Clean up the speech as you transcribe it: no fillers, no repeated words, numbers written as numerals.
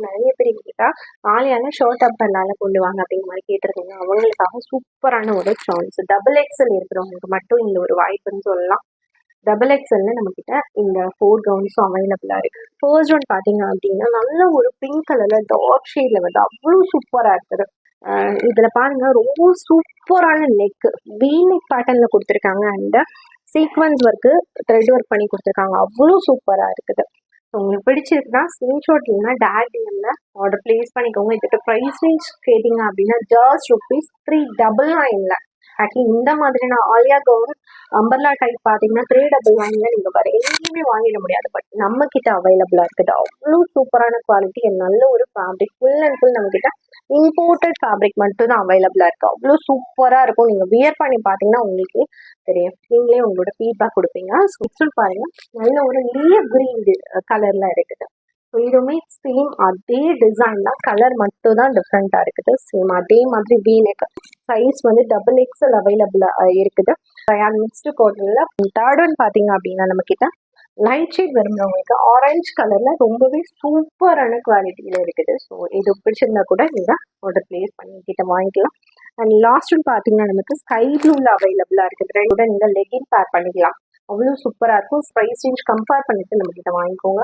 நிறைய பேர் கேட்டால் ஆலியானா ஷர்ட் அப் பண்ணால கொண்டு வாங்க அப்படிங்கிற மாதிரி கேட்டிருந்தீங்க. அவங்களுக்காக சூப்பரான ஒரு சான்ஸ். டபுள் எக்ஸல் இருக்கிறவங்களுக்கு மட்டும் இந்த ஒரு வாய்ப்புன்னு சொல்லலாம். டபுள் எக்ஸல்ல நம்மக்கிட்ட இந்த 4 கவுன்ஸும் அவைலபிளாக இருக்குது. ஃபர்ஸ்ட் ஒன் பார்த்தீங்க அப்படின்னா நல்ல ஒரு பிங்க் கலரில் டார்க் ஷேடில் வந்து அவ்வளோ சூப்பராக இருக்குது. இதில் பாருங்க ரொம்ப சூப்பரான நெக்கு வீ நெக் பேட்டர்னில் கொடுத்துருக்காங்க. And sequence work thread work பண்ணி கொடுத்துருக்காங்க. அவ்வளோ சூப்பராக இருக்குது. உங்களுக்கு பிடிச்சிருக்குன்னா ஸ்க்ரீன்ஷாட் இல்லைன்னா டேரக்ட்ல ஆர்டர் பிளேஸ் பண்ணிக்கோங்க. இதுக்கு ப்ரைஸ் ரேஞ்ச் கேட்டிங்க அப்படின்னா ஜஸ்ட் ₹399. ஆக்சுவலி இந்த மாதிரியான ஆலியா கவுன் அம்பர்லா டைப் பார்த்தீங்கன்னா 399 நீங்கள் வேறு எங்கேயுமே வாங்கிட முடியாது. பட் நம்ம கிட்ட அவைலபிளாக இருக்குது. அவ்வளோ சூப்பரான குவாலிட்டி அண்ட் நல்ல ஒரு ஃபேப்ரிக். ஃபுல் அண்ட் ஃபுல் நம்மக்கிட்ட இம்போர்ட்டட் ஃபேப்ரிக் மட்டும் தான் அவைலபிளாக இருக்குது. அவ்வளோ சூப்பராக இருக்கும். நீங்கள் வியர் பண்ணி பார்த்தீங்கன்னா உங்களுக்கு தெரியும். நீங்களே உங்களோட ஃபீட்பேக் கொடுப்பீங்க. ஸோ பாருங்கள் நல்ல ஒரு லீவ் கிரீன் கலரில் இருக்குது. ஸோ இதுவுமே சேம் அதே டிசைன் தான், கலர் மட்டும் தான் டிஃப்ரெண்ட்டாக இருக்குது. சேம் அதே மாதிரி வீ நெக் சைஸ் வந்து டபுள் எக்ஸல் அவைலபிளாக இருக்குது. மிக்ஸ்டு காட்டனில் தேர்ட் ஒன் பார்த்தீங்க அப்படின்னா நம்மக்கிட்ட லைட் ஷேட் விரும்புகிறவங்களுக்கு ஆரஞ்சு கலரில் ரொம்பவே சூப்பரான குவாலிட்டியில் இருக்குது. ஸோ இது பிடிச்சிருந்தா கூட நீங்கள் ஆர்டர் பிளேஸ் பண்ணிக்கிட்ட வாங்கிக்கலாம். அண்ட் லாஸ்ட் ஒன் பார்த்தீங்கன்னா நமக்கு ஸ்கை ப்ளூவில் அவைலபிளாக இருக்குது. ரெண்டு கூட நீங்கள் லெகின் பேர் பண்ணிக்கலாம். அவ்வளோ சூப்பராக இருக்கும். ப்ரைஸ் ரேஞ்ச் கம்பேர் பண்ணிட்டு நம்மக்கிட்ட வாங்கிக்கோங்க.